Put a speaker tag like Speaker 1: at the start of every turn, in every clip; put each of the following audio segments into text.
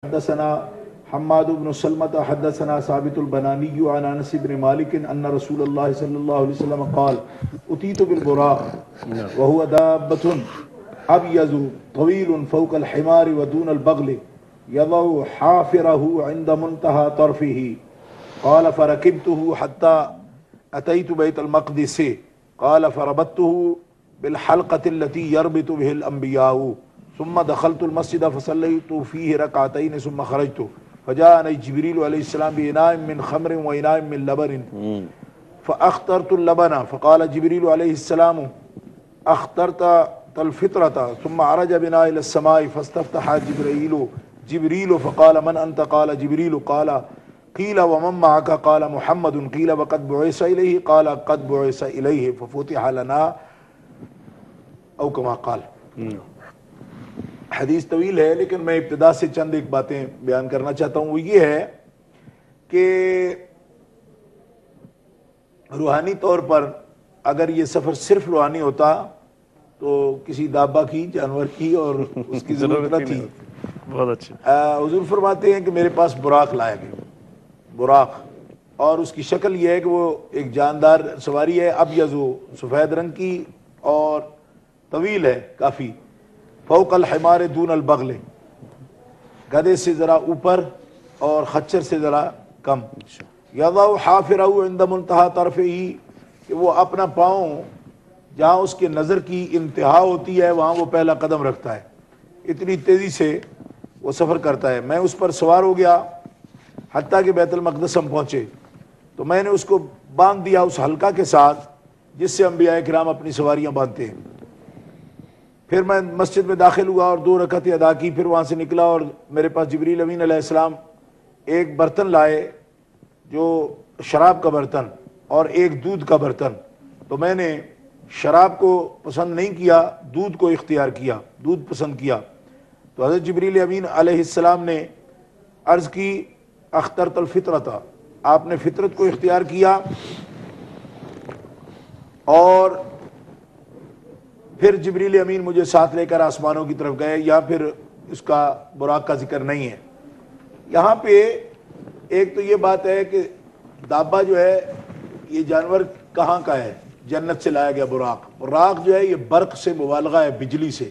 Speaker 1: حدثنا حماد بن سلمة حدثنا ثابت البناني عن انس بن مالك ان رسول الله صلى الله عليه وسلم قال اتيت بالبراق وهو دابة ابيض طويل فوق الحمار ودون البغل يضع حافره عند منتهى طرفه قال فركبته حتى اتيت بيت المقدس قال فربطته بالحلقة التي يربط به الانبياء ثم دخلت المسجد فصليت فيه ركعتين ثم خرجت فجاءني جبريل عليه السلام بإناء من خمر وإناء من لبن فأخترت اللبن فقال جبريل عليه السلام أخترت الفطرة ثم عرج بنا إلى السماء فاستفتح جبريل فقال من أنت قال جبريل قال قيل ومن معك قال محمد قيل وقد بعث إليه قال قد بعث إليه ففتح لنا أو كما قال. حدیث طویل ہے لیکن میں ابتدا سے چند ایک باتیں بیان کرنا چاہتا ہوں. وہ یہ ہے کہ روحانی طور پر اگر یہ سفر صرف روحانی ہوتا تو کسی دابہ کی جانور کی اور اس کی ضرورت نہ تھی.
Speaker 2: بہت اچھا.
Speaker 1: حضور فرماتے ہیں کہ میرے پاس براق لایا گیا. براق اور اس کی شکل یہ ہے کہ وہ ایک جاندار سواری ہے, ابیض سفید رنگ کی اور طویل ہے کافی. فوق الحمار دون البغل, گدھے سے ذرا اوپر اور خچر سے ذرا کم. یضع حافرہ عند منتہا طرفہ, کہ وہ اپنا پاؤں جہاں اس کے نظر کی انتہا ہوتی ہے وہاں وہ پہلا قدم رکھتا ہے. اتنی تیزی سے وہ سفر کرتا ہے. میں اس پر سوار ہو گیا حتیٰ کہ بیت المقدس ہم پہنچے تو میں نے اس کو باندھ دیا اس حلقہ کے ساتھ جس سے انبیاء کرام اپنی سواریاں باندھتے ہیں. پھر میں مسجد میں داخل ہوا اور 2 رکعتیں ادا کی. پھر وہاں سے نکلا اور میرے پاس جبریل امین علیہ السلام ایک برتن لائے جو شراب کا برتن اور ایک دودھ کا برتن. تو میں نے شراب کو پسند نہیں کیا, دودھ کو اختیار کیا, دودھ پسند کیا. تو حضرت جبریل امین علیہ السلام نے عرض کی اخترت الفطرۃ, آپ نے فطرت کو اختیار کیا. اور پھر جبریل امین مجھے ساتھ لے کر آسمانوں کی طرف گئے. یا پھر اس کا براق کا ذکر نہیں ہے یہاں پہ. ایک تو یہ بات ہے کہ دابہ جو ہے یہ جانور کہاں کا ہے, جنت سے لایا گیا براق. براق جو ہے یہ برق سے مبالغہ ہے, بجلی سے.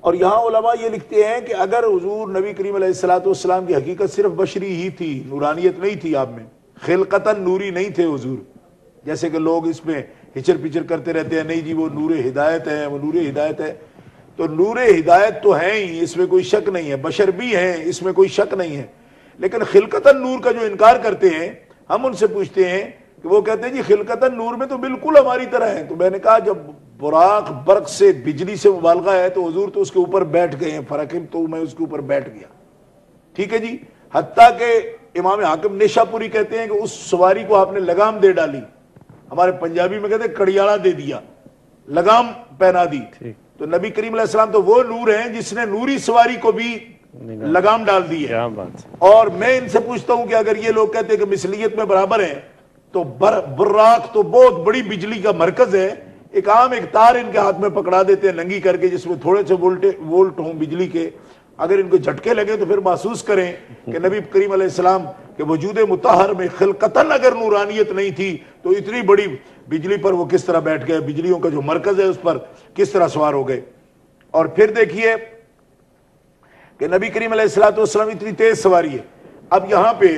Speaker 1: اور یہاں علماء یہ لکھتے ہیں کہ اگر حضور نبی کریم علیہ الصلوۃ والسلام کی حقیقت صرف بشری ہی تھی, نورانیت نہیں تھی آپ میں, خلقتاً نوری نہیں تھے حضور, جیسے کہ لوگ اس میں ہچر پچر کرتے رہتے ہیں, نہیں جی وہ نور ہدایت ہے, وہ نور ہدایت ہے. تو نور ہدایت تو ہے ہی, اس میں کوئی شک نہیں ہے, بشر بھی ہیں, اس میں کوئی شک نہیں ہے. لیکن خلقتاً نور کا جو انکار کرتے ہیں ہم ان سے پوچھتے ہیں کہ وہ کہتے ہیں جی خلقتاً نور میں تو بالکل ہماری طرح ہے. تو میں نے کہا جب براق برق سے بجلی سے مبالغہ ہے تو حضور تو اس کے اوپر بیٹھ گئے ہیں. فرقم تو میں اس کے اوپر بیٹھ گیا. ٹھیک ہے جی. حتیٰ کہ امام حاکم نیشا پوری کہتے ہیں کہ اس سواری کو آپ نے لگام دے ڈالی, ہمارے پنجابی میں کہتے ہیں کڑیاڑا دے دیا, لگام پہنا دی. تو نبی کریم علیہ السلام تو وہ نور ہیں جس نے نوری سواری کو بھی لگام ڈال دی ہے. اور میں ان سے پوچھتا ہوں کہ اگر یہ لوگ کہتے ہیں کہ مثلیت میں برابر ہیں تو براق تو بہت بڑی بجلی کا مرکز ہے. ایک عام ایک تار ان کے ہاتھ میں پکڑا دیتے ہیں ننگی کر کے جس میں تھوڑے سے وولٹ ہوں بجلی کے, اگر ان کو جھٹکے لگے تو پھر محسوس کریں کہ نبی کریم علیہ السلام کہ وجود مطہر میں خلقتاً اگر نورانیت نہیں تھی تو اتنی بڑی بجلی پر وہ کس طرح بیٹھ گئے, بجلیوں کا جو مرکز ہے اس پر کس طرح سوار ہو گئے. اور پھر دیکھیے کہ نبی کریم علیہ الصلوۃ والسلام اتنی تیز سواری ہے. اب یہاں پہ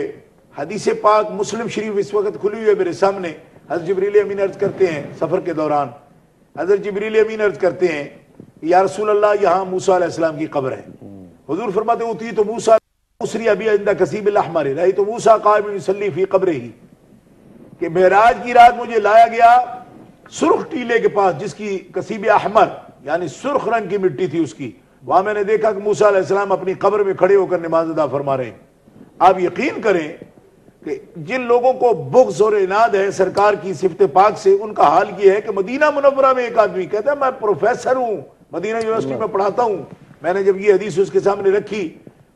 Speaker 1: حدیث پاک مسلم شریف اس وقت کھلی ہوئی ہے میرے سامنے. حضرت جبریل امین عرض کرتے ہیں سفر کے دوران, حضرت جبریل امین عرض کرتے ہیں یا رسول اللہ یہاں موسیٰ علیہ السلام کی قبر ہے. حضور فرماتے ہوتی تو موسیٰ اسری ابھی عند کثیب الاحمر رہی تو موسیٰ قائم یصلی فی قبرہ, کہ معراج کی رات مجھے لایا گیا سرخ ٹیلے کے پاس جس کی کثیب احمر یعنی سرخ رنگ کی مٹی تھی اس کی. وہاں میں نے دیکھا کہ موسیٰ علیہ السلام اپنی قبر میں کھڑے ہو کر نماز ادا فرما رہے ہیں. آپ یقین کریں کہ جن لوگوں کو بغض اور عناد ہے سرکار کی صفت پاک سے, ان کا حال یہ ہے کہ مدینہ منورہ میں ایک آدمی کہتا ہے میں پروفیسر ہوں, مدینہ یونیورسٹی میں پڑھاتا ہوں. میں نے جب یہ حدیث اس کے سامنے رکھی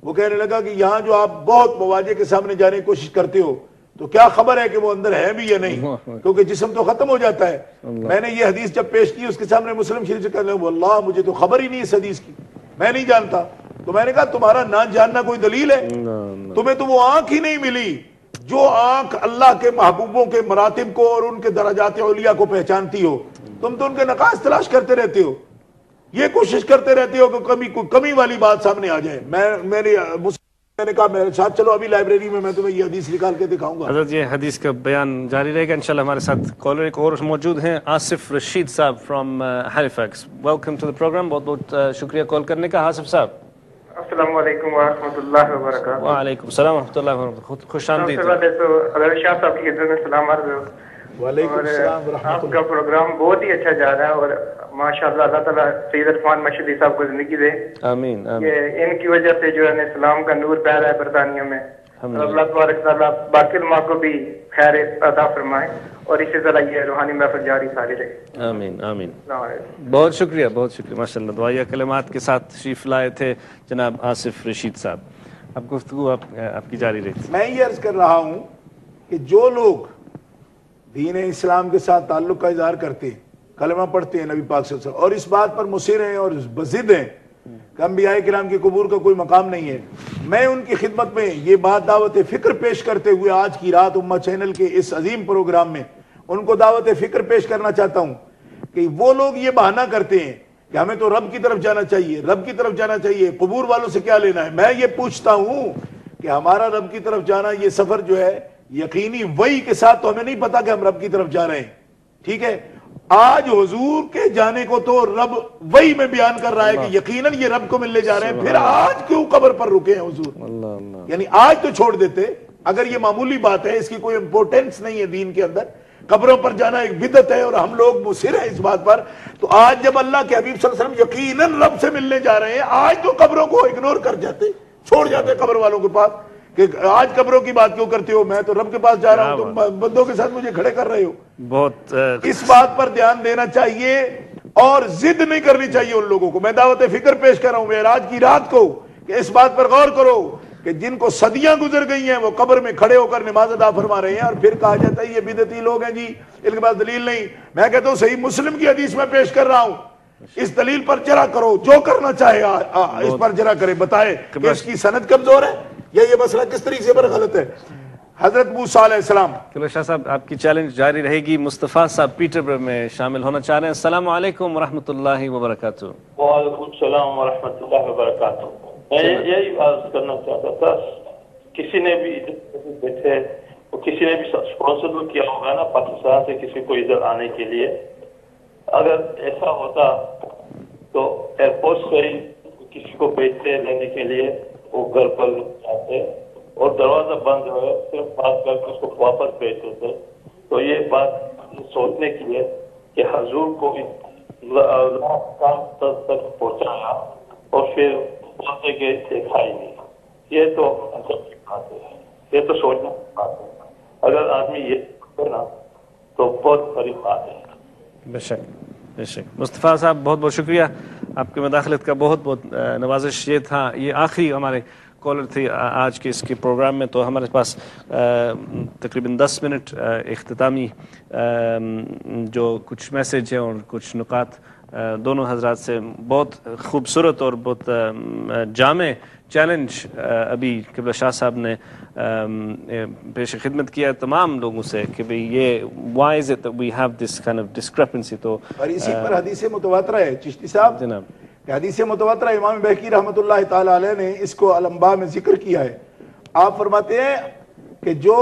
Speaker 1: وہ کہنے لگا کہ یہاں جو آپ بہت مواجہ کے سامنے جانے کی کوشش کرتے ہو تو کیا خبر ہے کہ وہ اندر ہے بھی یا نہیں, کیونکہ جسم تو ختم ہو جاتا ہے. میں نے یہ حدیث جب پیش کی اس کے سامنے مسلم شریف سے کہنے واللہ مجھے تو خبر ہی نہیں اس حدیث کی, میں نہیں جانتا. تو میں نے کہا تمہارا نہ جاننا کوئی دلیل ہے؟ تمہیں تو وہ آنکھ ہی نہیں ملی جو آنکھ اللہ کے محبوبوں کے مراتب کو اور ان کے درجات علیہ کو پہچانتی ہو. تم تو ان کے نقائص تلاش کرتے رہتے ہو, یہ کوشش کرتے رہتے ہو کہ کوئی کمی والی بات سامنے آ جائے. میں نے کہا میرے ساتھ چلو ابھی لائبریری میں تمہیں یہ حدیث نکال کے دکھاؤں گا.
Speaker 2: حضرت یہ حدیث کا بیان جاری رہے گا انشاءاللہ. ہمارے ساتھ کالر ایک اور موجود ہیں, Asif Rashid sahab from Halifax. Welcome to the programme. بہت بہت شکریہ کال کرنے کا. آصف صاحب
Speaker 3: السلام علیکم ورحمۃ اللہ وبرکاتہ.
Speaker 2: وعلیکم السلام ورحمۃ اللہ وبرکاتہ. خوش آمدید.
Speaker 3: سب سے پہلے تو حضرت شاہ صاحب کی خدمت میں سلام عرض ہو.
Speaker 1: وعلیکم السلام ورحمۃ اللہ.
Speaker 3: آپ کا پروگرام بہت ہی اچھا جا رہا ہے اور ماشاءاللہ اللہ تعالیٰ سید عرفان مشہدی صاحب کو زندگی دے.
Speaker 2: آمین آمین.
Speaker 3: یہ ان کی وجہ سے جو ہے اسلام کا نور پھیلا ہے برطانیہ میں. اللہ تبارک تعالیٰ باقی علماء کو بھی خیر عطا فرمائے اور اسی طرح یہ روحانی محفل جاری ساری رہے.
Speaker 2: آمین آمین. بہت شکریہ بہت شکریہ. ماشاءاللہ دعائیہ کلمات کے ساتھ تشریف لائے تھے جناب آصف رشید صاحب. اب گفتگو آپ کی جاری رہی.
Speaker 1: میں یہ عرض کر رہا ہوں کہ جو لوگ دین اسلام کے ساتھ تعلق کا اظہار کرتے ہیں, کلمہ پڑھتے ہیں نبی پاک صلی اللہ علیہ وسلم اور اس بات پر مصر ہیں اور بضد ہیں کہ انبیاء کرام کے قبور کا کوئی مقام نہیں ہے, میں ان کی خدمت میں یہ بات دعوت فکر پیش کرتے ہوئے آج کی رات امہ چینل کے اس عظیم پروگرام میں ان کو دعوت فکر پیش کرنا چاہتا ہوں کہ وہ لوگ یہ بہانہ کرتے ہیں کہ ہمیں تو رب کی طرف جانا چاہیے, رب کی طرف جانا چاہیے, قبور والوں سے کیا لینا ہے. میں یہ پوچھتا ہوں کہ ہمارا رب کی طرف جانا یہ سفر جو ہے یقینی وحی کے ساتھ تو ہمیں نہیں پتا کہ ہم رب کی طرف جا رہے ہیں, ٹھیک ہے. آج حضور کے جانے کو تو رب وحی میں بیان کر رہا ہے کہ یقیناً یہ رب کو ملنے جا رہے ہیں, پھر آج کیوں قبر پر رکے ہیں حضور؟ یعنی آج تو چھوڑ دیتے اگر یہ معمولی بات ہے, اس کی کوئی امپورٹنس نہیں ہے دین کے اندر, قبروں پر جانا ایک بدعت ہے اور ہم لوگ مصر ہیں اس بات پر. تو آج جب اللہ کے حبیب صلی اللہ علیہ وسلم یقیناً رب سے ملنے جا رہے ہیں, آج تو قبروں کو اگنور کر جاتے, چھوڑ جاتے قبر والوں کے پاس کہ آج قبروں کی بات کیوں کرتے ہو, میں تو رب کے پاس جا رہا ہوں, تم بندوں کے ساتھ مجھے کھڑے کر رہے ہو.
Speaker 2: بہت
Speaker 1: اس بات پر دھیان دینا چاہیے اور ضد نہیں کرنی چاہیے ان لوگوں کو. میں دعوت فکر پیش کر رہا ہوں معراج کی رات کو کہ اس بات پر غور کرو کہ جن کو صدیاں گزر گئی ہیں وہ قبر میں کھڑے ہو کر نماز ادا فرما رہے ہیں اور پھر کہا جاتا ہے یہ بدعتی لوگ ہیں جی, ان کے پاس دلیل نہیں. میں کہتا ہوں صحیح مسلم کی حدیث میں پیش کر رہا ہوں, اس دلیل پر جرا کرو, جو کرنا چاہے اس پر جرا کرے, بتائے کہ اس کی سند کمزور ہے یا یہ مسئلہ کس طریقے پر غلط ہے. حضرت موسیٰ علیہ السلام.
Speaker 2: قبلہ شاہ صاحب آپ کی چیلنج جاری رہے گی. مصطفیٰ صاحب پیٹر برگ میں شامل ہونا چاہ رہے ہیں. السلام علیکم ورحمۃ اللہ وبرکاتہ.
Speaker 4: وعلیکم السلام ورحمۃ اللہ وبرکاتہ. میں یہی عرض کرنا چاہتا تھا, کسی نے بھی بیٹھے کسی نے بھی اسپانسر کیا ہوگا نا پاکستان سے کسی کو ادھر آنے کے لیے, اگر ایسا ہوتا تو ایئرپورٹ سے ہی کسی کو بھیجتے لینے کے لیے, وہ گھر پر آتے اور دروازہ بند ہے صرف بات کر کے اس کو واپس بھیج دیتے. تو یہ بات سوچنے کی ہے کہ حضور کو تک پہنچایا اور پھر بولتے کہ دیکھا ہی نہیں. یہ تو بات ہے, یہ تو سوچنا بات ہے. اگر آدمی یہ کرنا تو بہت بڑی بات ہے.
Speaker 2: بے شک بے شک. مصطفیٰ صاحب بہت بہت شکریہ آپ کی مداخلت کا. بہت بہت نوازش. یہ تھا, یہ آخری ہمارے کالر تھی آج کے اس کے پروگرام میں. تو ہمارے پاس تقریباً 10 منٹ اختتامی جو کچھ میسیج ہیں اور کچھ نکات دونوں حضرات سے. بہت خوبصورت اور بہت جامع چیلنج ابھی قبلہ شاہ صاحب نے پیش خدمت کیا تمام لوگوں سے کہ بھئی یہ why is it that we have this kind of discrepancy. تو
Speaker 1: اور اسی پر حدیث متواترہ ہے چشتی صاحب
Speaker 2: جناب,
Speaker 1: کہ حدیث متواترہ امام بہقی رحمۃ اللہ تعالی علیہ نے اس کو الانباء میں ذکر کیا ہے. آپ فرماتے ہیں کہ جو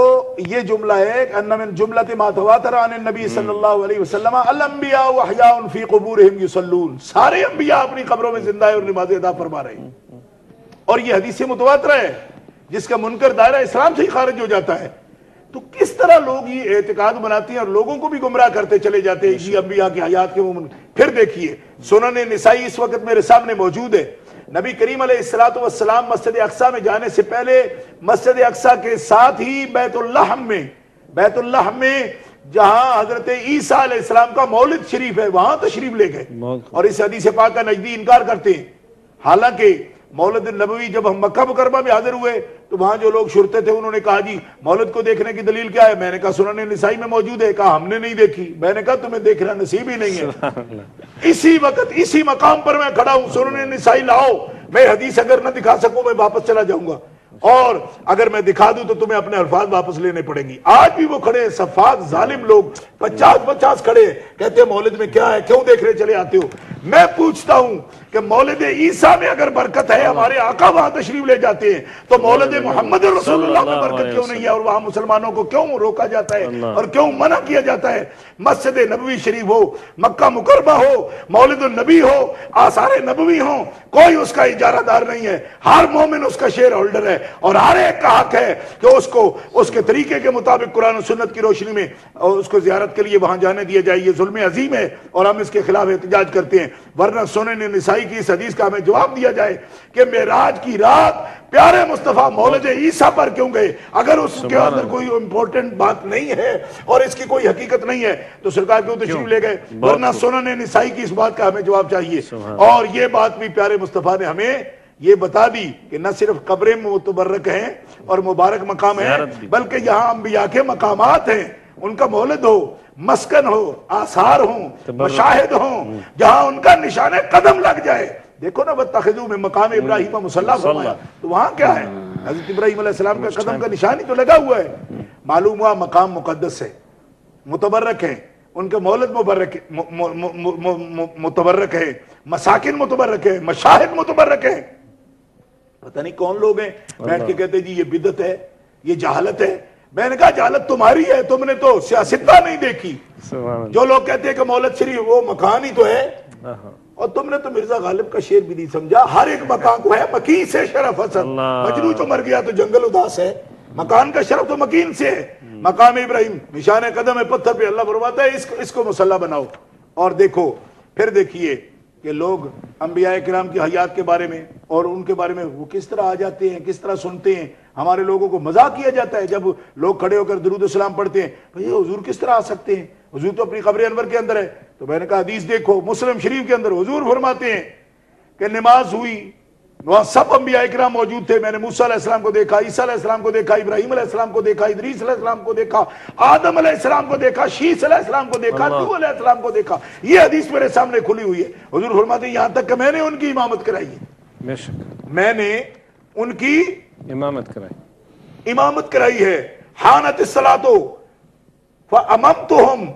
Speaker 1: یہ جملہ ہے ان من جملۃ ما تواتر عن النبی صلی اللہ علیہ وسلم الانبیاء واحیاء فی قبورہم یصلون. سارے انبیاء اپنی قبروں میں زندہ ہیں اور نماز ادا فرما رہے ہیں. اور یہ حدیث متواترہ ہے جس کا منکر دائرہ اسلام سے ہی خارج ہو جاتا ہے. تو کس طرح لوگ یہ اعتقاد بناتے ہیں اور لوگوں کو بھی گمراہ کرتے چلے جاتے ہیں اسی انبیاء کی حیات کے مومن. پھر دیکھیے سنن نسائی اس وقت میرے سامنے موجود ہے. نبی کریم علیہ السلام مسجد اقصیٰ میں جانے سے پہلے مسجد اقصیٰ کے ساتھ ہی بیت اللہ میں جہاں حضرت عیسیٰ علیہ السلام کا مولد شریف ہے وہاں تشریف لے گئے اور اس حدیث پاک کا نجدی انکار کرتے ہیں. حالانکہ مولد النبوی جب ہم مکہ مکرمہ میں حاضر ہوئے تو وہاں جو لوگ شرتے تھے انہوں نے کہا جی مولد کو دیکھنے کی دلیل کیا ہے. میں نے کہا سنن نسائی میں موجود ہے. کہا ہم نے نہیں دیکھی. میں نے کہا تمہیں دیکھنا نصیب ہی نہیں ہے. اسی وقت اسی مقام پر میں کھڑا ہوں, سنن نسائی لاؤ. میں حدیث اگر نہ دکھا سکوں میں واپس چلا جاؤں گا، اور اگر میں دکھا دوں تو تمہیں اپنے الفاظ واپس لینے پڑیں گی۔ آج بھی وہ کھڑے ہیں صفاق ظالم لوگ، 50 کھڑے ہیں، کہتے ہیں مولد میں کیا ہے، کیوں دیکھنے چلے آتے ہو؟ میں پوچھتا ہوں کہ مولد عیسیٰ میں اگر برکت ہے، ہمارے آقا وہاں تشریف لے جاتے ہیں، تو مولد محمد رسول اللہ میں برکت کیوں نہیں ہے، اور وہاں مسلمانوں کو کیوں روکا جاتا ہے اور کیوں منع کیا جاتا ہے؟ مسجد نبوی شریف ہو، مکہ مکرمہ ہو، مولد النبی ہو، آثار نبوی ہوں، کوئی اس کا اجارہ دار نہیں ہے، ہر مومن اس کا شیئر ہولڈر ہے، اور ہر ایک کا حق ہے کہ اس کو اس کے طریقے کے مطابق قرآن و سنت کی روشنی میں اس کو زیارت کے لیے وہاں جانے دیا جائے۔ یہ ظلم عظیم ہے اور ہم اس کے خلاف احتجاج کرتے ہیں، ورنہ سنن نسائی کی اس حدیث کا ہمیں جواب دیا جائے کہ معراج کی رات پیارے مصطفیٰ مولد عیسیٰ پر کیوں گئے؟ اگر اس کے اندر کوئی امپورٹنٹ بات نہیں ہے اور اس کی کوئی حقیقت نہیں ہے تو سرکار کیوں تشریف لے گئے؟ ورنہ سنن نسائی کی اس بات کا ہمیں جواب چاہیے۔ اور یہ بات بھی پیارے مصطفیٰ نے ہمیں یہ بتا دی کہ نہ صرف قبریں متبرک ہیں اور مبارک مقام ہیں، بلکہ یہاں انبیاء کے مقامات ہیں، ان کا مولد ہو، مسکن ہو، آثار ہوں، مشاہد ہوں، جہاں ان کا نشان قدم لگ جائے۔ دیکھو نا وَاتَّخِذُوا مِن مقام ابراہیم مصلی فرمایا، تو وہاں کیا ہے؟ حضرت ابراہیم علیہ السلام کا قدم کا نشان ہی تو لگا ہوا ہے۔ معلوم ہوا مقام مقدس ہے، متبرک ہے، ان کے مولد متبرک ہے، مساکن متبرک ہے، مشاہد متبرک ہے۔ پتہ نہیں کون لوگ ہیں بیٹھ کے کہتے جی یہ بدعت ہے، یہ جہالت ہے۔ میں نے کہا جہالت تمہاری ہے، تم نے تو سیاستہ نہیں دیکھی۔ جو لوگ کہتے ہیں کہ مولد شریف وہ مکان ہی تو ہے، اور تم نے تو مرزا غالب کا شعر بھی نہیں سمجھا، ہر ایک مکان کو ہے مکین سے شرف حسن، مجنو تو مر گیا تو جنگل اداس ہے، مکان کا شرف تو مکین سے ہے۔ مقام ابراہیم نشان قدم ہے پتھر پہ، اللہ فرماتا ہے اس کو مصلی بناؤ۔ اور دیکھو پھر دیکھیے کہ لوگ انبیاء کرام کی حیات کے بارے میں اور ان کے بارے میں وہ کس طرح آ جاتے ہیں، کس طرح سنتے ہیں۔ ہمارے لوگوں کو مذاق کیا جاتا ہے جب لوگ کھڑے ہو کر درود و سلام پڑھتے ہیں، بھئی حضور کس طرح آ سکتے ہیں، حضور تو اپنی قبر انور کے اندر ہے۔ تو میں نے کہا حدیث دیکھو، مسلم شریف کے اندر حضور فرماتے ہیں کہ نماز ہوئی، وہاں سب انبیاء کرام موجود تھے، میں نے موسیٰ علیہ السلام کو دیکھا، عیسیٰ علیہ السلام کو دیکھا، ابراہیم علیہ السلام کو دیکھا، ادریس علیہ السلام کو دیکھا، آدم علیہ السلام کو دیکھا، شیس علیہ السلام کو دیکھا، نوح علیہ السلام کو دیکھا۔ یہ حدیث میرے سامنے کھلی ہوئی ہے۔ حضور فرماتے ہیں یہاں تک کہ میں نے ان کی امامت کرائی ہے، میں نے ان کی امامت کرائی ہے۔ حانت الصلاۃ فاممتهم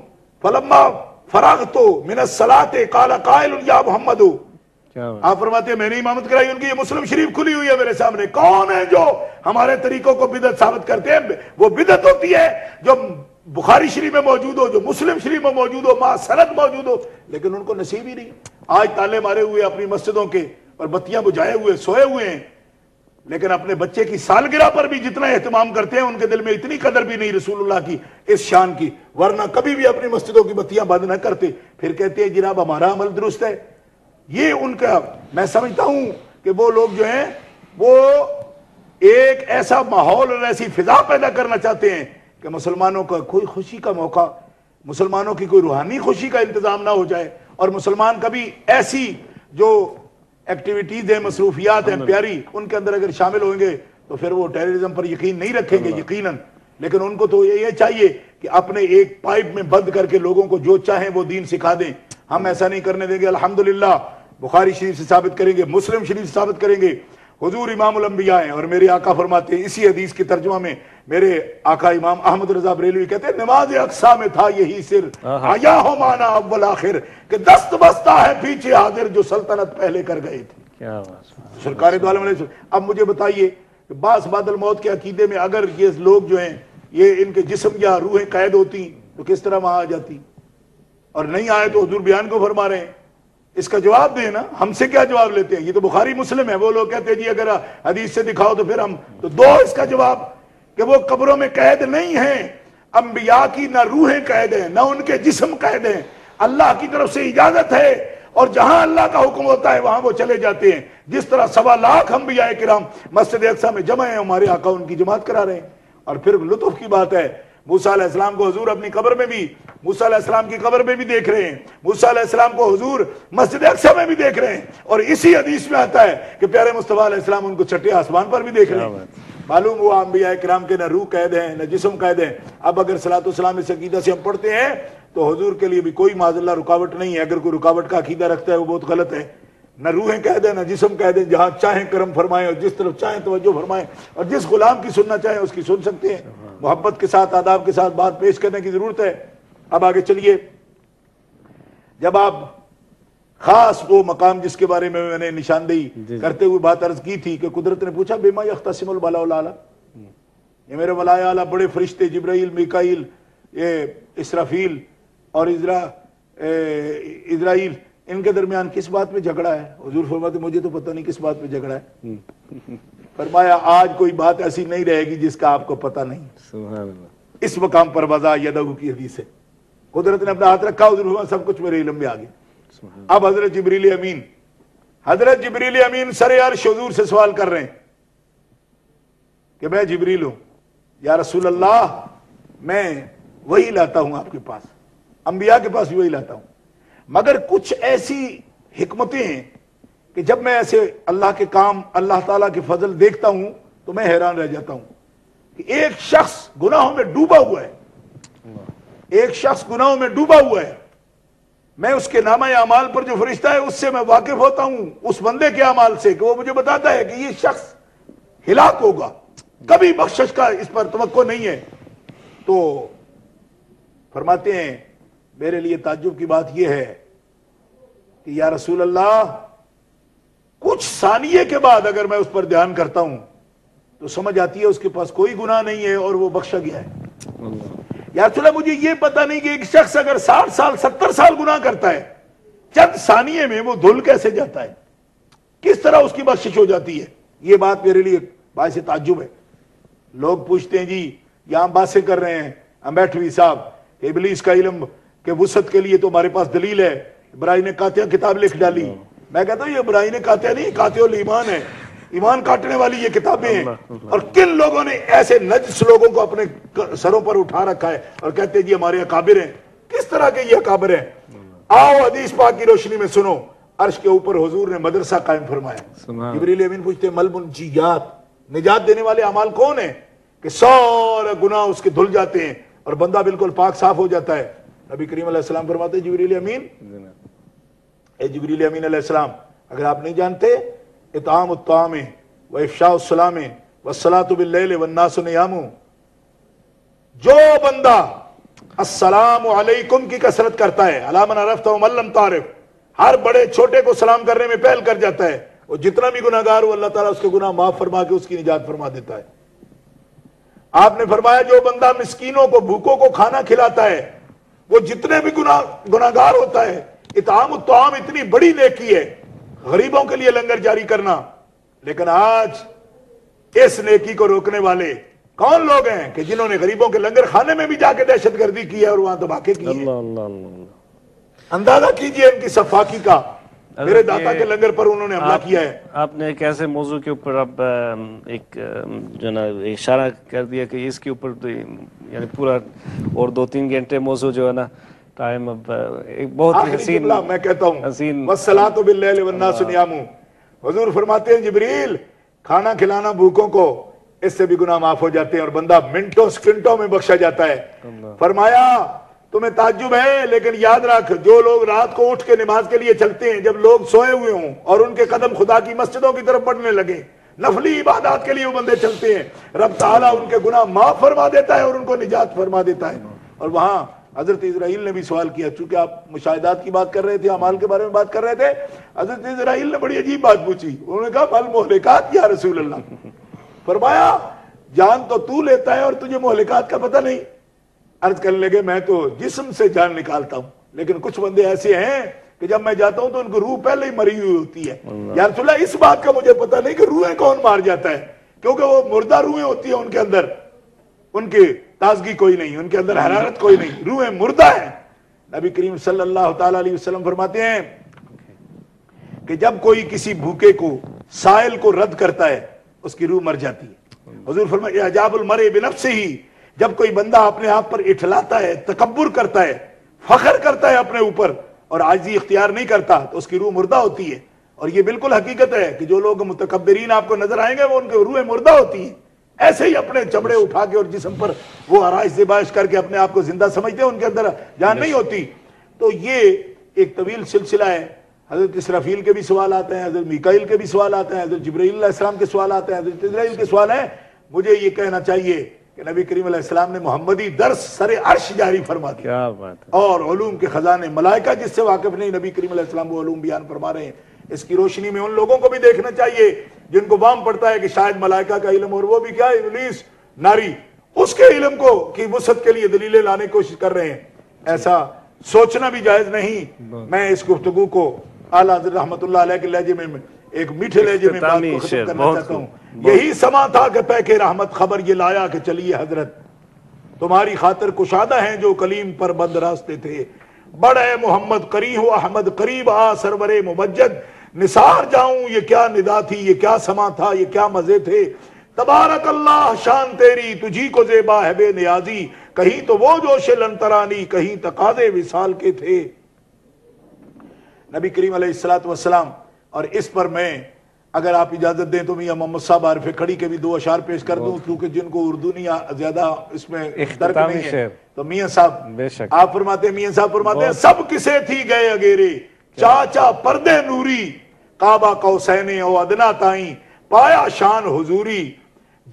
Speaker 1: فلما فرغت من الصلاۃ قال قائل یا محمد۔ آپ فرماتے ہیں میں نے امامت کرائی ان کی، یہ مسلم شریف کھلی ہوئی ہے میرے سامنے۔ کون ہے جو ہمارے طریقوں کو بدعت ثابت کرتے ہیں؟ وہ بدعت ہوتی ہے جو بخاری شریف میں موجود ہو، جو مسلم شریف میں موجود ہو، مع سند موجود ہو، لیکن ان کو نصیب ہی نہیں۔ آج تالے مارے ہوئے اپنی مسجدوں کے اور بتیاں بجھائے ہوئے سوئے ہوئے ہیں، لیکن اپنے بچے کی سالگرہ پر بھی جتنا اہتمام کرتے ہیں ان کے دل میں اتنی قدر بھی نہیں رسول اللہ کی اس شان کی، ورنہ کبھی بھی اپنی مسجدوں کی بتیاں بند نہ کرتے، پھر کہتے ہیں جناب ہمارا عمل درست ہے۔ یہ ان کا، میں سمجھتا ہوں کہ وہ لوگ جو ہیں وہ ایک ایسا ماحول اور ایسی فضا پیدا کرنا چاہتے ہیں کہ مسلمانوں کا کوئی خوشی کا موقع، مسلمانوں کی کوئی روحانی خوشی کا انتظام نہ ہو جائے، اور مسلمان کبھی ایسی جو ایکٹیویٹیز ہیں، مصروفیات ہیں پیاری، ان کے اندر اگر شامل ہوئیں گے تو پھر وہ ٹیررزم پر یقین نہیں رکھیں گے یقیناً۔ لیکن ان کو تو یہ چاہیے کہ اپنے ایک پائپ میں بند کر کے لوگوں کو جو چاہیں وہ دین سکھا دیں۔ ہم ایسا نہیں کرنے دیں گے۔ الحمدللہ بخاری شریف سے ثابت کریں گے، مسلم شریف سے ثابت کریں گے، حضور امام الانبیاء ہیں، اور میرے آقا فرماتے ہیں اسی حدیث کی ترجمہ میں، میرے آقا امام احمد رضا بریلوی کہتے ہیں نماز اقصا میں تھا یہی سر، آیا ہو مانا اول آخر، کہ دست بستہ ہے پیچھے حاضر جو سلطنت پہلے کر گئے تھے۔ سرکار دو عالم علیہ السلام۔ اب مجھے بتائیے کہ بعض بعد الموت کے عقیدے میں اگر یہ لوگ جو ہیں یہ ان کے جسم یا روحیں قید ہوتی تو کس طرح وہاں آ جاتی، اور نہیں آئے تو حضور بیان کو فرما رہے ہیں۔ اس کا جواب دیں نا، ہم سے کیا جواب لیتے ہیں؟ یہ تو بخاری مسلم ہے، وہ لوگ کہتے ہیں جی اگر حدیث سے دکھاؤ تو پھر ہم تو دو اس کا جواب کہ وہ قبروں میں قید نہیں ہیں، انبیاء کی نہ روحیں قید ہیں نہ ان کے جسم قید ہیں، اللہ کی طرف سے اجازت ہے، اور جہاں اللہ کا حکم ہوتا ہے وہاں وہ چلے جاتے ہیں۔ جس طرح 1.25 لاکھ انبیاء کرام مسجد اقصی میں جمع ہیں، ہمارے آقا ان کی جماعت کرا رہے ہیں۔ اور پھر لطف کی بات ہے، موسیٰ علیہ السلام کو حضور اپنی قبر میں بھی، موسیٰ علیہ السلام کی قبر میں بھی دیکھ رہے ہیں، موسیٰ علیہ السلام کو حضور مسجد اقصی میں بھی دیکھ رہے ہیں، اور اسی حدیث میں آتا ہے کہ پیارے مصطفیٰ علیہ السلام ان کو چھٹے آسمان پر بھی دیکھ رہے ہیں۔ معلوم ہوا انبیاء کرام کے نہ روح قید ہیں نہ جسم قید ہیں۔ اب اگر صلاۃ والسلام اس عقیدہ سے ہم پڑھتے ہیں تو حضور کے لیے بھی کوئی معاذ اللہ رکاوٹ نہیں ہے۔ اگر کوئی رکاوٹ کا عقیدہ رکھتا ہے وہ بہت غلط ہے۔ نہ روحیں قید ہیں نہ جسم قید ہیں، جہاں چاہیں کرم فرمائیں اور جس طرف چاہیں توجہ فرمائیں، اور جس غلام کی سننا چاہیں اس کی سن سکتے ہیں۔ محبت کے ساتھ آداب کے ساتھ بات پیش کرنے کی ضرورت ہے۔ اب آگے چلیے، جب آپ خاص وہ مقام جس کے بارے میں نے نشاندہی کرتے ہوئے بات عرض کی تھی کہ قدرت نے پوچھا بما یختصم البلاء الاعلی، یہ میرے ولاء اعلی بڑے فرشتے جبرائیل، میکائیل، یہ اسرافیل اور اسرائیل، ان کے درمیان کس بات پہ جھگڑا ہے؟ حضور فرماتے مجھے تو پتہ نہیں کس بات پہ جھگڑا ہے۔ فرمایا آج کوئی بات ایسی نہیں رہے گی جس کا آپ کو پتہ نہیں۔
Speaker 2: سبحان اللہ۔
Speaker 1: اس مقام پر وضع یدہ کی حدیث ہے، قدرت نے اپنا ہاتھ رکھا، حضور فرمایا سب کچھ میرے علم میں آ گیا۔ اب حضرت جبریل امین سر عرش حضور سے سوال کر رہے ہیں کہ میں جبریل ہوں، یا رسول اللہ میں وہی لاتا ہوں آپ کے پاس، انبیاء کے پاس بھی وہی لاتا ہوں، مگر کچھ ایسی حکمتیں ہیں کہ جب میں ایسے اللہ کے کام، اللہ تعالیٰ کے فضل دیکھتا ہوں تو میں حیران رہ جاتا ہوں کہ ایک شخص گناہوں میں ڈوبا ہوا ہے، ایک شخص گناہوں میں ڈوبا ہوا ہے، میں اس کے نامہ اعمال پر جو فرشتہ ہے اس سے میں واقف ہوتا ہوں، اس بندے کے اعمال سے، کہ وہ مجھے بتاتا ہے کہ یہ شخص ہلاک ہوگا، کبھی بخشش کا اس پر توقع نہیں ہے۔ تو فرماتے ہیں میرے لیے تعجب کی بات یہ ہے کہ یا رسول اللہ کچھ ثانیے کے بعد اگر میں اس پر دھیان کرتا ہوں تو سمجھ آتی ہے اس کے پاس کوئی گناہ نہیں ہے اور وہ بخشا گیا ہے۔ یا رسول اللہ مجھے یہ پتہ نہیں کہ ایک شخص اگر 60 سال 70 سال گناہ کرتا ہے، چند ثانیے میں وہ دھل کیسے جاتا ہے، کس طرح اس کی بخشش ہو جاتی ہے؟ یہ بات میرے لیے باعث تعجب ہے۔ لوگ پوچھتے ہیں جی یہاں باتیں کر رہے ہیں امبیٹوی صاحب، ابلیس کا علم کہ وسعت کے لیے تو ہمارے پاس دلیل ہے، ابراہیم نے قاطع کتاب لکھ ڈالی۔ میں کہتا ہوں یہ ابراہیم نے قاطع نہیں، قاطع الایمان ہے، ایمان کاٹنے والی یہ کتابیں ہیں۔ اور کن لوگوں نے ایسے نجس لوگوں کو اپنے سروں پر اٹھا رکھا ہے اور کہتے ہیں جی ہمارے اکابر ہیں، کس طرح کے یہ اکابر ہیں؟ آؤ حدیث پاک کی روشنی میں سنو، عرش کے اوپر حضور نے مدرسہ قائم فرمایا۔ جبریل امین پوچھتے ہیں مل منجیات، نجات دینے والے اعمال کون ہیں؟ کہ سارے گناہ اس کے دھل جاتے ہیں اور بندہ بالکل پاک صاف ہو جاتا ہے۔ نبی کریم علیہ السلام فرماتے ہیں جبریل امین، اے جبریل امین علیہ السلام اگر آپ نہیں جانتے، اطعام الطعام و افشاء السلام والصلاۃ باللیل والناس نیام، جو بندہ السلام علیکم کی کثرت کرتا ہے، علی من عرفت ومن لم تعرف، ہر بڑے چھوٹے کو سلام کرنے میں پہل کر جاتا ہے، اور جتنا بھی گناہگار ہو اللہ تعالیٰ اس کے گناہ معاف فرما کے اس کی نجات فرما دیتا ہے۔ آپ نے فرمایا جو بندہ مسکینوں کو، بھوکوں کو کھانا کھلاتا ہے، وہ جتنے بھی گناہگار ہوتا ہے۔ اطعام الطعام اتنی بڑی نیکی ہے، غریبوں کے لیے لنگر جاری کرنا، لیکن آج اس نیکی کو روکنے والے کون لوگ ہیں کہ جنہوں نے غریبوں کے لنگر خانے میں بھی جا کے دہشت گردی کی ہے اور وہاں دھماکے کی ہے۔ اندازہ کیجئے ان کی صفاقی کا، میرے داتا کے لنگر پر انہوں نے حملہ کیا ہے۔
Speaker 2: آپ نے ایک ایسے موضوع کے اوپر اب ایک جو نا اشارہ کر دیا کہ اس کے اوپر یعنی پورا اور 2-3 گھنٹے موضوع جو ہے نا ٹائم، اب ایک بہت ہی حسین،
Speaker 1: میں کہتا ہوں
Speaker 2: حسین
Speaker 1: والصلاۃ باللیل والناس نیام، حضور فرماتے ہیں جبریل کھانا کھلانا بھوکوں کو، اس سے بھی گناہ معاف ہو جاتے ہیں اور بندہ منٹوں سیکنڈوں میں بخشا جاتا ہے۔ فرمایا تمہیں تعجب ہے لیکن یاد رکھ، جو لوگ رات کو اٹھ کے نماز کے لیے چلتے ہیں جب لوگ سوئے ہوئے ہوں اور ان کے قدم خدا کی مسجدوں کی طرف بڑھنے لگے، نفلی عبادات کے لیے وہ بندے چلتے ہیں، رب تعالیٰ ان کے گناہ معاف فرما دیتا ہے اور ان کو نجات فرما دیتا ہے۔ اور وہاں حضرت اسرائیل نے بھی سوال کیا، چونکہ آپ مشاہدات کی بات کر رہے تھے، اعمال کے بارے میں بات کر رہے تھے، حضرت اسرائیل نے بڑی عجیب بات پوچھی، انہوں نے کہا مل مہلکات یا رسول اللہ، فرمایا جان تو لیتا ہے اور تجھے مہلکات کا پتہ نہیں۔ عرض کرنے لگے میں تو جسم سے جان نکالتا ہوں، لیکن کچھ بندے ایسے ہیں کہ جب میں جاتا ہوں تو ان کو روح پہلے ہی مری ہوئی ہوتی ہے۔ یا رسول اللہ اس بات کا مجھے پتہ نہیں کہ روحیں کون مار جاتا ہے، کیونکہ وہ مردہ روحیں ہوتی ہیں، ان کے اندر ان کی تازگی کوئی نہیں، ان کے اندر حرارت کوئی نہیں، روحیں مردہ ہیں۔ نبی کریم صلی اللہ تعالیٰ علیہ وسلم فرماتے ہیں کہ جب کوئی کسی بھوکے کو، سائل کو رد کرتا ہے اس کی روح مر جاتی ہے۔ حضور فرماتے ہیں اعجاب المرء بنفسہ، جب کوئی بندہ اپنے آپ پر اٹھلاتا ہے، تکبر کرتا ہے، فخر کرتا ہے اپنے اوپر اور عاجزی اختیار نہیں کرتا تو اس کی روح مردہ ہوتی ہے۔ اور یہ بالکل حقیقت ہے کہ جو لوگ متکبرین آپ کو نظر آئیں گے وہ ان کی روحیں مردہ ہوتی ہیں، ایسے ہی اپنے چمڑے اٹھا کے اور جسم پر وہ آرائش زیبائش کر کے اپنے آپ کو زندہ سمجھتے ہیں، ان کے اندر جان نہیں ہوتی۔ تو یہ ایک طویل سلسلہ ہے، حضرت اسرافیل کے بھی سوال آتے ہیں، حضرت میکائیل کے بھی سوال آتے ہیں، حضرت جبرائیل علیہ السلام کے سوال آتے ہیں، حضرت اسرائیل کے سوال ہیں. مجھے یہ کہنا چاہیے کہ نبی کریم علیہ السلام نے محمدی درس سر عرش جاری فرما دیا.
Speaker 2: کیا بات ہے.
Speaker 1: اور علوم کے خزانے، ملائکہ جس سے واقف نہیں، نبی کریم علیہ السلام وہ علوم بیان فرما رہے ہیں. اس کی روشنی میں ان لوگوں کو بھی دیکھنا چاہیے جن کو وہم پڑتا ہے کہ شاید ملائکہ کا علم، اور وہ بھی کیا ابلیس ناری اس کے علم کو کی وسعت کے لیے دلیلیں لانے کی کوشش کر رہے ہیں. ایسا سوچنا بھی جائز نہیں. میں اس گفتگو کو اعلیٰ حضرت رحمۃ اللہ علیہ کے لہجے میں ایک میٹھے لہجے میں بات کو ختم کرنا چاہتا ہوں. یہی سما تھا کہ پیکے رحمت خبر یہ لایا کہ چلیے حضرت، تمہاری خاطر کشادہ ہیں جو کلیم پر بند راستے تھے. بڑے محمد قریب ہو احمد قریب آ سرور ممجد، نثار جاؤں یہ کیا ندا تھی، یہ کیا سما تھا، یہ کیا مزے تھے. تبارک اللہ شان تیری تجھی کو زیبا ہے بے نیازی، کہیں تو وہ جوش لنترانی کہیں تقاضے وصال کے تھے. نبی کریم علیہ السلام. اور اس پر میں اگر آپ اجازت دیں تو میاں محمد صاحب عارف کھڑی کے بھی 2 اشعار پیش کر دوں، کیونکہ جن کو اردو نہیں زیادہ اس میں درک نہیں ہے. تو میاں صاحب آپ فرماتے ہیں، میاں صاحب فرماتے ہیں، سب کسے تھی گئے اگیرے چاچا پردے نوری، کعبہ قوسین او ادنا تائیں پایا شان حضوری،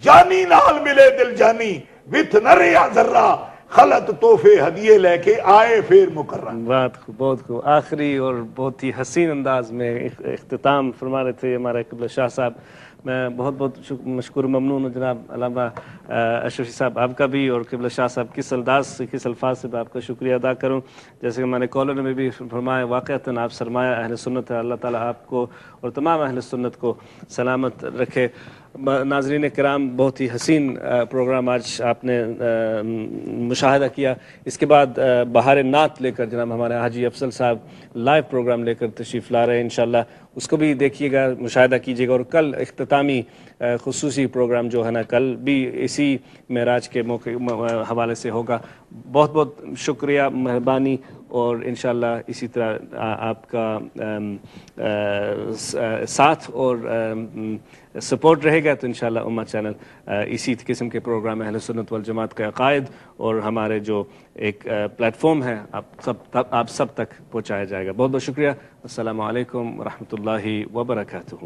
Speaker 1: جانی نال ملے دل جانی وتھ نریا ذرہ، خلط تحفے ہدیے لے کے آئے پھر مکرر.
Speaker 2: بات خوب، بہت خوب. آخری اور بہت ہی حسین انداز میں اختتام فرما رہے تھے ہمارے قبلہ شاہ صاحب. میں بہت بہت مشکور ممنون ہوں جناب علامہ اشرفی صاحب آپ کا بھی، اور قبلہ شاہ صاحب کس انداز سے، کس الفاظ سے میں آپ کا شکریہ ادا کروں. جیسے کہ ہمارے کالر نے بھی فرمایا، واقعتاً آپ سرمایہ اہل سنت ہے. اللہ تعالیٰ آپ کو اور تمام اہل سنت کو سلامت رکھے. ناظرین کرام، بہت ہی حسین پروگرام آج آپ نے مشاہدہ کیا. اس کے بعد بہار نعت لے کر جناب ہمارے حاجی افضل صاحب لائیو پروگرام لے کر تشریف لا رہے ہیں. انشاءاللہ اس کو بھی دیکھیے گا، مشاہدہ کیجیے گا. اور کل اختتامی خصوصی پروگرام جو ہے نا، کل بھی اسی معراج کے موقع حوالے سے ہوگا. بہت بہت شکریہ، مہربانی. اور انشاءاللہ اسی طرح آپ کا ساتھ اور سپورٹ رہے گا تو انشاءاللہ امہ چینل اسی قسم کے پروگرام اہل سنت والجماعت کے عقائد اور ہمارے جو ایک پلیٹ فارم ہے آپ سب تک پہنچایا جائے گا. بہت بہت شکریہ. السلام علیکم ورحمۃ اللہ وبرکاتہ.